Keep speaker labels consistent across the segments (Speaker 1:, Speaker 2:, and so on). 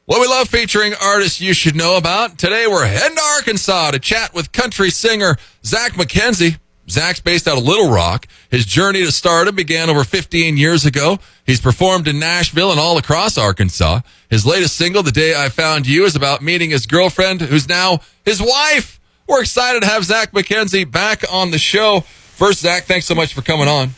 Speaker 1: Well, we love featuring artists you should know about. Today, we're heading to Arkansas to chat with country singer Zach McKenzie. Zach's based out of Little Rock. His journey to stardom began over 15 years ago. He's performed in Nashville and all across Arkansas. His latest single, The Day I Found You, is about meeting his girlfriend, who's now his wife. We're excited to have Zach McKenzie back on the show. First, Zach, thanks so much for coming on.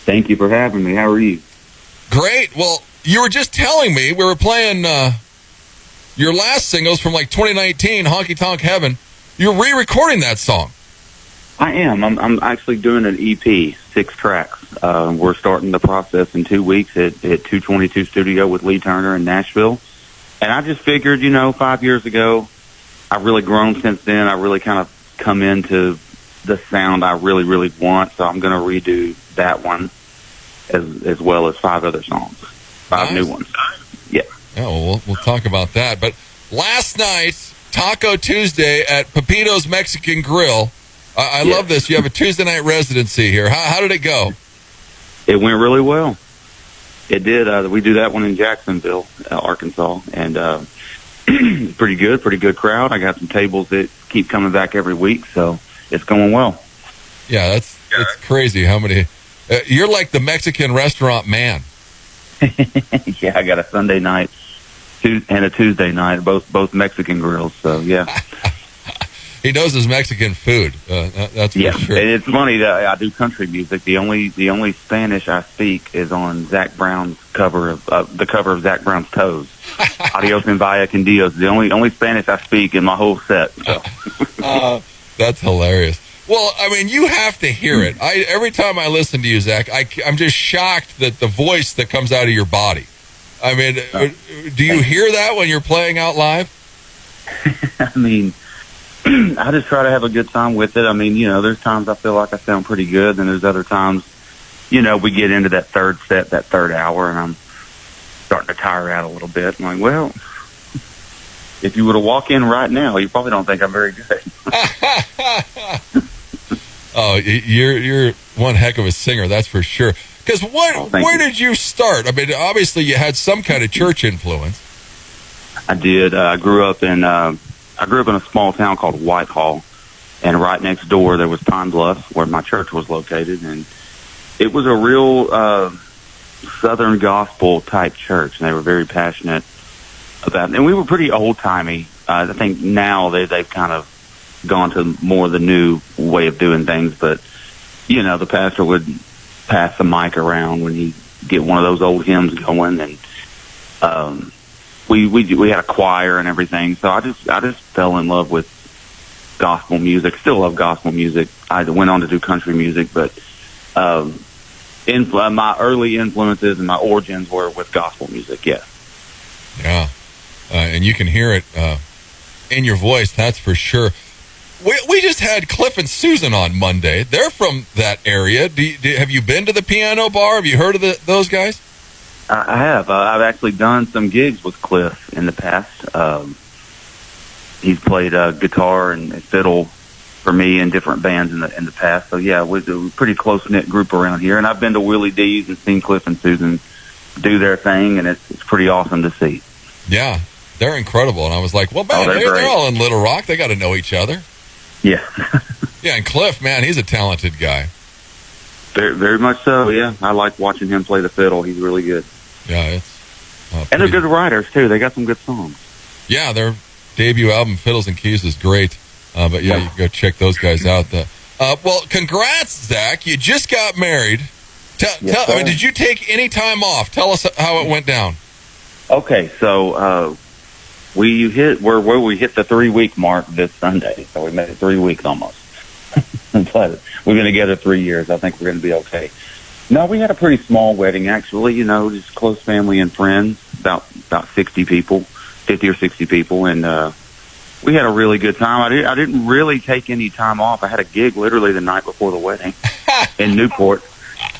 Speaker 2: Thank you for having me. How are you?
Speaker 1: Great. Well, you were just telling me we were playing your last singles from like 2019, Honky Tonk Heaven. You're re-recording that song.
Speaker 2: I am. I'm actually doing an EP, 6 tracks. We're starting the process in 2 weeks at 222 Studio with Lee Turner in Nashville. And I just figured, 5 years ago, I've really grown since then. I really kind of come into the sound I really, really want. So I'm going to redo that one as well as 5 other songs. 5 new ones. Yeah.
Speaker 1: Yeah, well, we'll talk about that. But last night, Taco Tuesday at Pepito's Mexican Grill. I love this. You have a Tuesday night residency here. How did it go?
Speaker 2: It went really well. It did. We do that one in Jacksonville, Arkansas, and pretty good crowd. I got some tables that keep coming back every week, so it's going well.
Speaker 1: Yeah, it's crazy how many. You're like the Mexican restaurant man.
Speaker 2: Yeah, I got a Sunday night and a Tuesday night, both Mexican grills. So yeah.
Speaker 1: He knows his Mexican food. That's for sure.
Speaker 2: And it's funny that I do country music. The only Spanish I speak is on Zach Brown's cover of the cover of Zach Brown's Toes. Adios and vaya con Dios. The only Spanish I speak in my whole set. So.
Speaker 1: That's hilarious. Well, I mean, you have to hear it. Every time I listen to you, Zach, I'm just shocked that the voice that comes out of your body. I mean, do you hear that when you're playing out live?
Speaker 2: I mean, I just try to have a good time with it. I mean, there's times I feel like I sound pretty good, and there's other times, we get into that third set, that third hour, and I'm starting to tire out a little bit. I'm like, well, if you were to walk in right now, you probably don't think I'm very good.
Speaker 1: Oh, you're one heck of a singer, that's for sure. Because where did you start? I mean, obviously you had some kind of church influence.
Speaker 2: I did. I grew up in a small town called Whitehall, and right next door there was Pine Bluff, where my church was located, and it was a real Southern gospel type church, and they were very passionate about it. And we were pretty old timey. I think now they've kind of gone to more of the new way of doing things, but the pastor would pass the mic around when he get one of those old hymns going, and we had a choir and everything. So I just fell in love with gospel music. Still love gospel music. I went on to do country music, but my early influences and my origins were with gospel music. Yeah.
Speaker 1: Yeah, and you can hear it in your voice. That's for sure. We just had Cliff and Susan on Monday. They're from that area. Have you been to the Piano Bar? Have you heard of those guys?
Speaker 2: I have. I've actually done some gigs with Cliff in the past. He's played guitar and fiddle for me in different bands in the past. So yeah, we're a pretty close knit group around here. And I've been to Willie D's and seen Cliff and Susan do their thing, and it's pretty awesome to see.
Speaker 1: Yeah, they're incredible. And I was like, well, man, they're all in Little Rock. They got to know each other.
Speaker 2: Yeah.
Speaker 1: Yeah, and Cliff, man, he's a talented guy.
Speaker 2: Very, very much so, yeah. I like watching him play the fiddle. He's really good.
Speaker 1: Yeah,
Speaker 2: and they're good writers, too. They got some good songs.
Speaker 1: Yeah, their debut album, Fiddles and Keys, is great. But, yeah, you can go check those guys out. Well, congrats, Zach. You just got married. Did you take any time off? Tell us how it went down. Okay,
Speaker 2: so we hit the 3-week mark this Sunday, so we made it 3 weeks almost. But we've been together 3 years. I think we're going to be okay. No, we had a pretty small wedding, actually. Just close family and friends, about 60 people, 50 or 60 people, and we had a really good time. I didn't really take any time off. I had a gig literally the night before the wedding in Newport,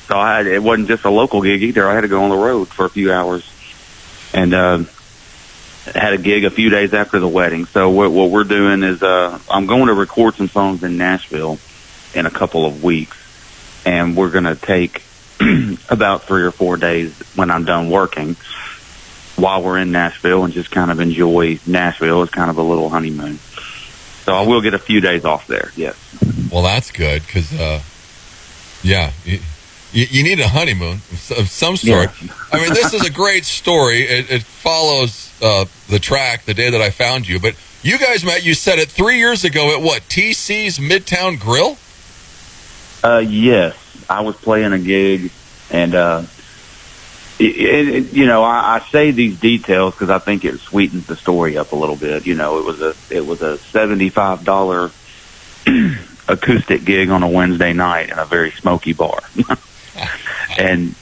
Speaker 2: so it wasn't just a local gig either. I had to go on the road for a few hours, and had a gig a few days after the wedding. So what we're doing is I'm going to record some songs in Nashville in a couple of weeks, and we're going to take about 3 or 4 days when I'm done working while we're in Nashville and just kind of enjoy Nashville as kind of a little honeymoon. So I will get a few days off there, yes.
Speaker 1: Well, that's good because, yeah, you need a honeymoon of some sort. Yeah. I mean, this is a great story. It follows the track, The Day That I Found You. But you guys met, you said it 3 years ago at what, TC's Midtown Grill?
Speaker 2: Yes. I was playing a gig, and you know, I say these details because I think it sweetens the story up a little bit. You know, it was a $75 acoustic gig on a Wednesday night in a very smoky bar, and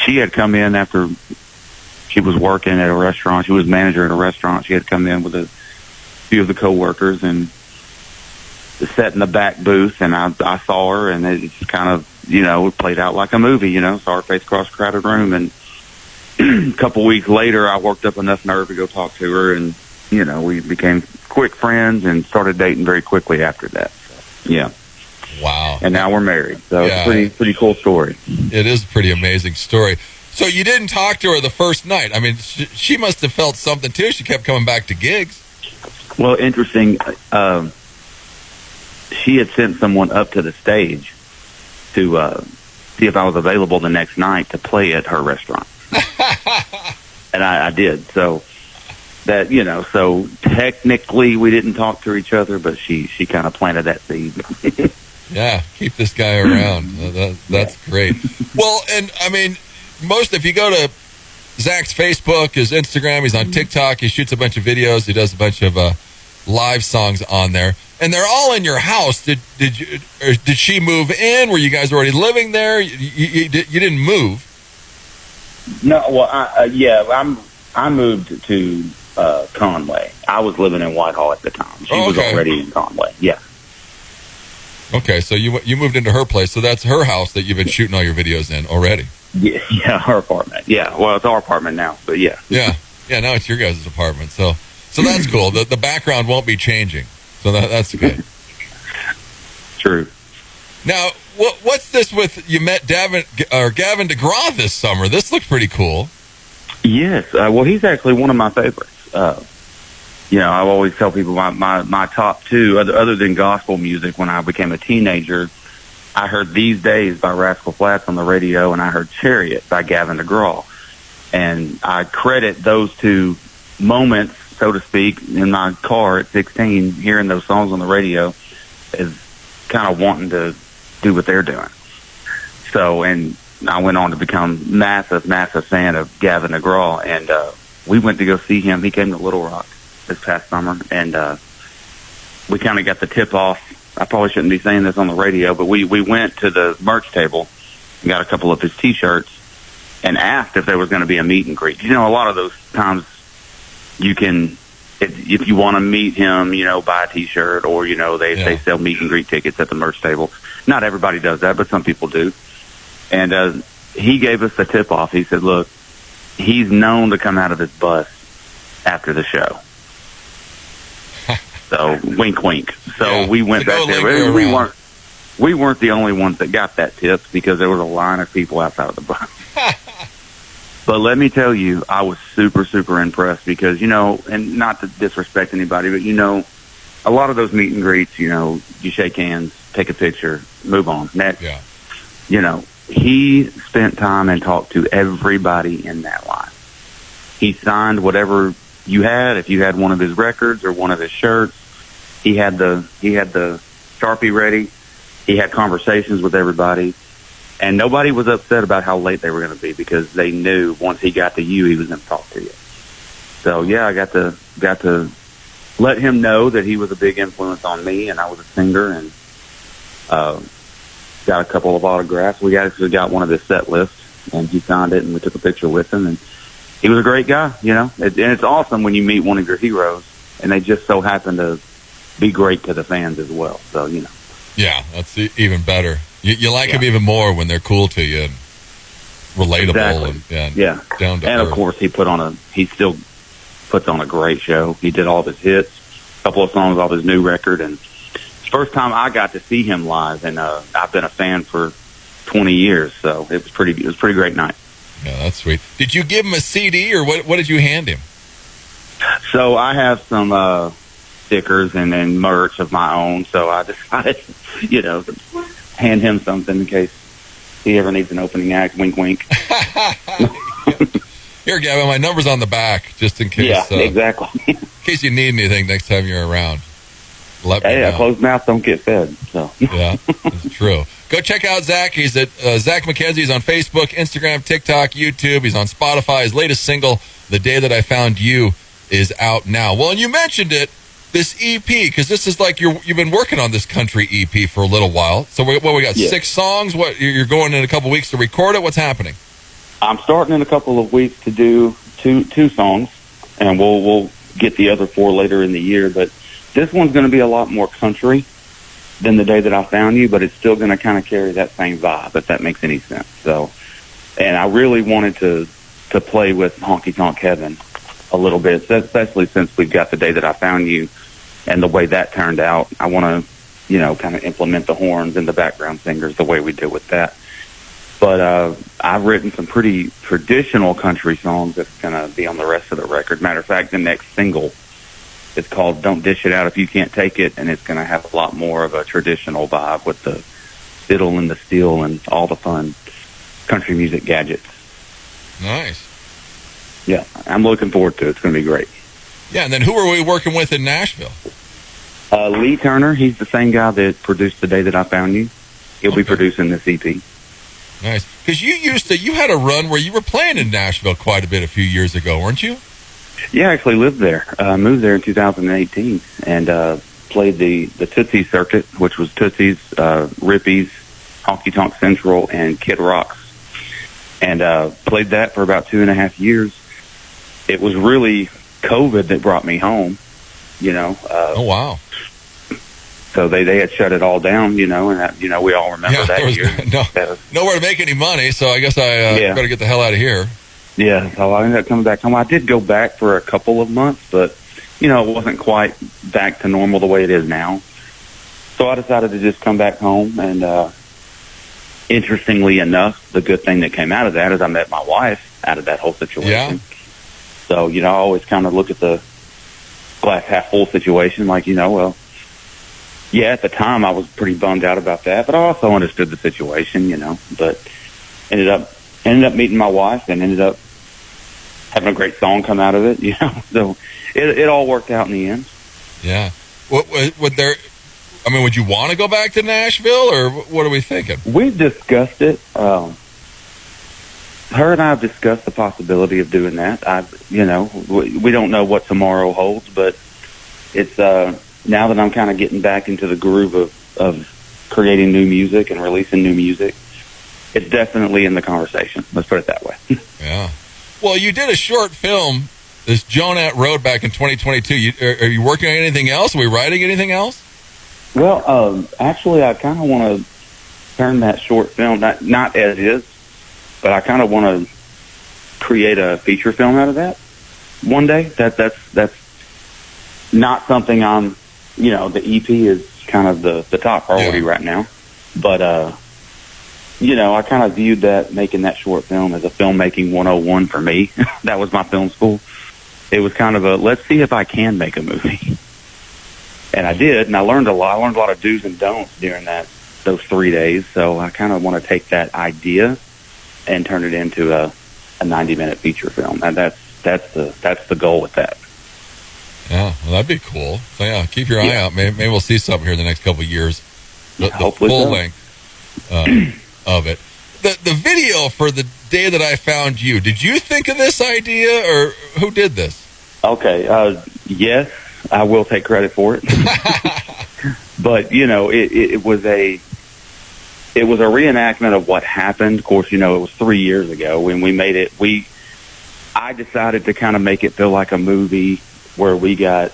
Speaker 2: she had come in after she was working at a restaurant. She was manager at a restaurant. She had come in with a few of the coworkers and sat in the back booth, and I saw her, and it just kind of, you know, it played out like a movie, you know, saw her face across a crowded room. And a couple weeks later, I worked up enough nerve to go talk to her, and, you know, we became quick friends and started dating very quickly after that. So, yeah.
Speaker 1: Wow.
Speaker 2: And now we're married. So
Speaker 1: yeah.
Speaker 2: It's a pretty cool story.
Speaker 1: It is a pretty amazing story. So you didn't talk to her the first night. I mean, she must have felt something, too. She kept coming back to gigs.
Speaker 2: Well, interesting. She had sent someone up to the stage to see if I was available the next night to play at her restaurant. And I did. So that, you know, so technically we didn't talk to each other, but she kind of planted that seed.
Speaker 1: Yeah, keep this guy around. That's great. Well, and I mean, if you go to Zach's Facebook, his Instagram, he's on TikTok, he shoots a bunch of videos, he does a bunch of live songs on there. And they're all in your house. Did she move in? Were you guys already living there? You didn't move.
Speaker 2: No, well, I moved to Conway. I was living in Whitehall at the time. She was already in Conway. Yeah.
Speaker 1: Okay, so you moved into her place. So that's her house that you've been shooting all your videos in already.
Speaker 2: Yeah, her apartment. Yeah, well, it's our apartment now, but yeah.
Speaker 1: Yeah. Now it's your guys' apartment. So that's cool. The background won't be changing. So that's good.
Speaker 2: True.
Speaker 1: Now, what's this with, you met Gavin DeGraw this summer? This looks pretty cool.
Speaker 2: Yes. Well, he's actually one of my favorites. You know, I always tell people my top two, other than gospel music, when I became a teenager, I heard These Days by Rascal Flatts on the radio, and I heard Chariot by Gavin DeGraw. And I credit those two moments, so to speak, in my car at 16, hearing those songs on the radio, is kind of wanting to do what they're doing. So, and I went on to become massive fan of Gavin DeGraw, and we went to go see him. He came to Little Rock this past summer, and we kind of got the tip off. I probably shouldn't be saying this on the radio, but we went to the merch table and got a couple of his T-shirts and asked if there was going to be a meet and greet. You know, a lot of those times you can, if you want to meet him, you know, buy a T-shirt, or, you know, they sell meet and greet tickets at the merch table. Not everybody does that, but some people do. And he gave us the tip off. He said, look, he's known to come out of his bus after the show. So wink, wink. So we went back there. We weren't the only ones that got that tip, because there was a line of people outside of the bus. But let me tell you, I was super, super impressed, because, you know, and not to disrespect anybody, but, you know, a lot of those meet and greets, you know, you shake hands, take a picture, move on, next.
Speaker 1: Yeah.
Speaker 2: You know, he spent time and talked to everybody in that line. He signed whatever you had. If you had one of his records or one of his shirts, he had the Sharpie ready. He had conversations with everybody, and nobody was upset about how late they were going to be, because they knew once he got to you, he was going to talk to you. So yeah, I got to let him know that he was a big influence on me, and I was a singer, and got a couple of autographs. We actually got one of his set lists, and he signed it, and we took a picture with him, and he was a great guy, you know. And it's awesome when you meet one of your heroes, and they just so happen to be great to the fans as well. So, you know. Yeah,
Speaker 1: that's even better. You like them even more when they're cool to you and relatable.
Speaker 2: Exactly.
Speaker 1: And
Speaker 2: down to earth. Of course, he still puts on a great show. He did all of his hits, a couple of songs off his new record, and it's the first time I got to see him live, and I've been a fan for 20 years, so it was pretty great night.
Speaker 1: Yeah, that's sweet. Did you give him a CD, or what did you hand him?
Speaker 2: So I have some stickers and then merch of my own. So I decided, to hand him something in case he ever needs an opening act. Wink, wink.
Speaker 1: Here, Gavin, my number's on the back, just in case.
Speaker 2: Yeah, exactly.
Speaker 1: In case you need anything next time you're around. Let me know.
Speaker 2: A closed mouth don't get fed. So
Speaker 1: yeah, that's true. Go check out Zach. He's at Zach McKenzie. He's on Facebook, Instagram, TikTok, YouTube. He's on Spotify. His latest single, "The Day That I Found You," is out now. Well, and you mentioned it, this EP, because this is like you've been working on this country EP for a little while. So we got 6 songs. What, you're going in a couple weeks to record it? What's happening?
Speaker 2: I'm starting in a couple of weeks to do two songs, and we'll get the other 4 later in the year. But this one's going to be a lot more country than The Day That I Found You, but it's still going to kind of carry that same vibe, if that makes any sense. So, and I really wanted to play with Honky Tonk Heaven a little bit, especially since we've got The Day That I Found You and the way that turned out. I want to, kind of implement the horns and the background singers the way we did with that. But I've written some pretty traditional country songs that's going to be on the rest of the record. Matter of fact, the next single is called "Don't Dish It Out If You Can't Take It," and it's going to have a lot more of a traditional vibe with the fiddle and the steel and all the fun country music gadgets.
Speaker 1: Nice.
Speaker 2: Yeah, I'm looking forward to it. It's going to be great.
Speaker 1: Yeah, and then who are we working with in Nashville?
Speaker 2: Lee Turner. He's the same guy that produced "The Day That I Found You." He'll be producing this EP.
Speaker 1: Nice. Because you had a run where you were playing in Nashville quite a bit a few years ago, weren't you?
Speaker 2: Yeah, I actually lived there. Moved there in 2018 and played the Tootsie circuit, which was Tootsie's, Rippy's, Honky Tonk Central, and Kid Rock's. And played that for about 2.5 years. It was really COVID that brought me home,
Speaker 1: oh, wow.
Speaker 2: So they had shut it all down, and that, we all remember that year.
Speaker 1: Nowhere to make any money, so I guess I better get the hell out of here.
Speaker 2: Yeah, so I ended up coming back home. I did go back for a couple of months, but, it wasn't quite back to normal the way it is now. So I decided to just come back home, and interestingly enough, the good thing that came out of that is I met my wife out of that whole situation.
Speaker 1: Yeah.
Speaker 2: So, I always kind of look at the glass half full situation, like, yeah, at the time I was pretty bummed out about that, but I also understood the situation, but ended up meeting my wife and ended up having a great song come out of it, so it all worked out in the end.
Speaker 1: Yeah. Would you want to go back to Nashville, or what are we thinking?
Speaker 2: We've discussed it. Her and I have discussed the possibility of doing that. We don't know what tomorrow holds, but it's, now that I'm kind of getting back into the groove of creating new music and releasing new music, it's definitely in the conversation. Let's put it that way.
Speaker 1: Yeah. Well, you did a short film, this Jonette Road, back in 2022. Are you working on anything else? Are we writing anything else?
Speaker 2: Well, actually, I kind of want to turn that short film, not as is, but I kind of want to create a feature film out of that one day. That's not something I'm, the EP is kind of the top priority right now. But, I kind of viewed that, making that short film, as a filmmaking 101 for me. That was my film school. It was kind of let's see if I can make a movie. And I did, and I learned a lot. I learned a lot of do's and don'ts during those 3 days. So I kind of want to take that idea and turn it into a 90-minute feature film. And that's the goal with that.
Speaker 1: Yeah, well, that'd be cool. So yeah, keep your eye out. Maybe we'll see something here in the next couple of years. The full length of it. The video for The Day That I Found You. Did you think of this idea, or who did this? Okay.
Speaker 2: Yes, I will take credit for it. But it was a reenactment of what happened. Of course, it was 3 years ago when we made it. I decided to kind of make it feel like a movie where we got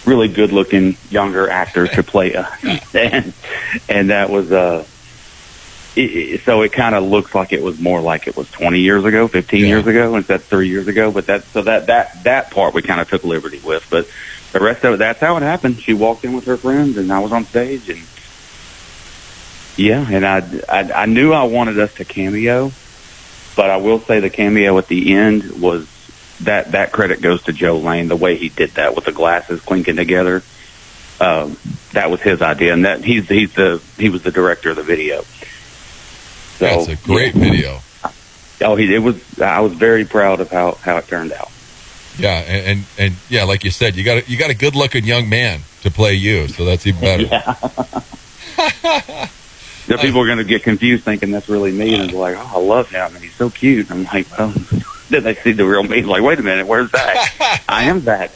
Speaker 2: really good-looking younger actors to play us, and that was so it kind of looks like it was more like it was 20 years ago, 15 years ago, instead of 3 years ago. But that part we kind of took liberty with. But the rest of it, that's how it happened. She walked in with her friends, and I was on stage, and and I knew I wanted us to cameo, But I will say the cameo at the end was that credit goes to Joe Lane. The way he did that with the glasses clinking together, that was his idea, and that he was the director of the video. So,
Speaker 1: That's a great video.
Speaker 2: Oh, I was very proud of how it turned out.
Speaker 1: Yeah, and yeah, like you said, you got a good looking young man to play you, so that's even better.
Speaker 2: Yeah. The people are going to get confused thinking that's really me, and they're like, "Oh, I love him, and he's so cute." I'm like, "Well," then they see the real me, like, "Wait a minute, where's Zach?" I am Zach.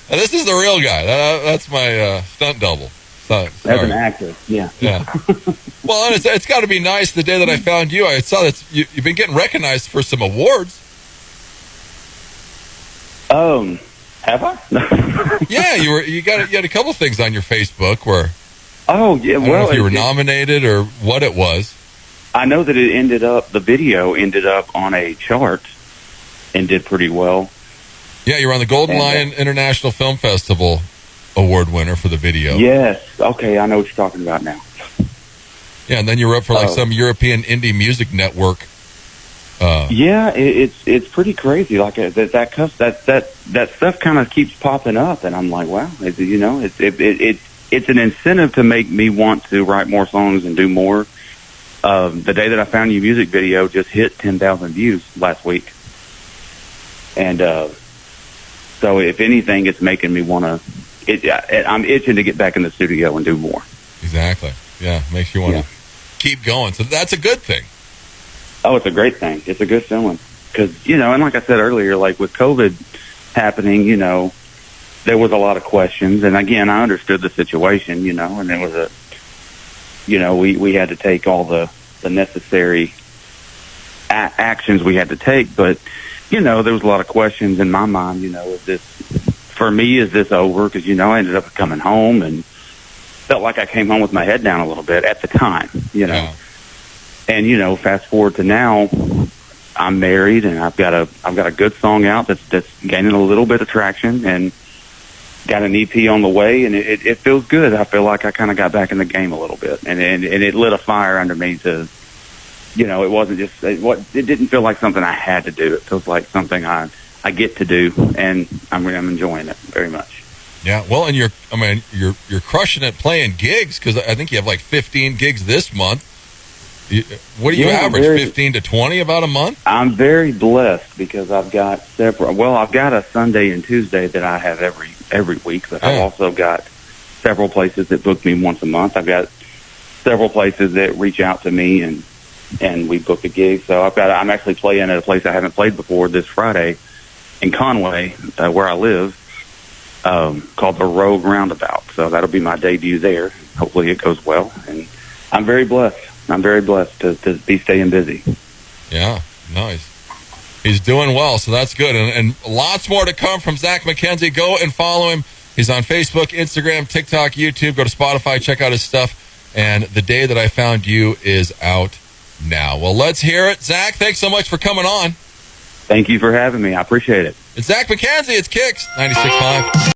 Speaker 1: This is the real guy. That's my stunt double. Sorry.
Speaker 2: As an actor, yeah.
Speaker 1: Yeah. Well, and it's got to be nice. The day that I found you, I saw that you've been getting recognized for some awards.
Speaker 2: Have I?
Speaker 1: Yeah, you had a couple things on your Facebook where.
Speaker 2: Oh yeah,
Speaker 1: I don't know if you were nominated or what it was.
Speaker 2: I know that the video ended up on a chart and did pretty well.
Speaker 1: Yeah, you were on the Golden Lion International Film Festival award winner for the video.
Speaker 2: Yes. Okay, I know what you're talking about now.
Speaker 1: Yeah, and then you were up for some European Indie Music Network.
Speaker 2: Yeah, it's pretty crazy. Like that stuff kind of keeps popping up, and I'm like, wow, it's an incentive to make me want to write more songs and do more. The Day That I Found You music video just hit 10,000 views last week, and so if anything, it's making me want to. I'm itching to get back in the studio and do more.
Speaker 1: Exactly. Yeah, makes you want to keep going. So that's a good thing.
Speaker 2: Oh, it's a great thing. It's a good feeling because and like I said earlier, like with COVID happening, there was a lot of questions, and again, I understood the situation, and it was we had to take all the necessary actions we had to take, but there was a lot of questions in my mind. Is this over? Because I ended up coming home and felt like I came home with my head down a little bit at the time,
Speaker 1: Yeah.
Speaker 2: And fast forward to now, I'm married and I've got a good song out that's gaining a little bit of traction and got an EP on the way, and it feels good. I feel like I kind of got back in the game a little bit, and it lit a fire under me to, it wasn't just it didn't feel like something I had to do. It feels like something I get to do, and I'm enjoying it very much.
Speaker 1: Yeah, well, and you're crushing it playing gigs because I think you have like 15 gigs this month. What do you average? 15 to 20 about a month?
Speaker 2: I'm very blessed because I've got several. Well, I've got a Sunday and Tuesday that I have every week, but I've also got several places that book me once a month. I've got several places that reach out to me and we book a gig. So I'm actually playing at a place I haven't played before this Friday in Conway, where I live, called the Rogue Roundabout. So that'll be my debut there. Hopefully it goes well, and I'm very blessed. I'm very blessed to be staying busy.
Speaker 1: Yeah, nice. He's doing well, so that's good. And lots more to come from Zach McKenzie. Go and follow him. He's on Facebook, Instagram, TikTok, YouTube. Go to Spotify, check out his stuff. And The Day That I Found You is out now. Well, let's hear it. Zach, thanks so much for coming on.
Speaker 2: Thank you for having me. I appreciate it.
Speaker 1: It's Zach McKenzie. It's KIX 96.5.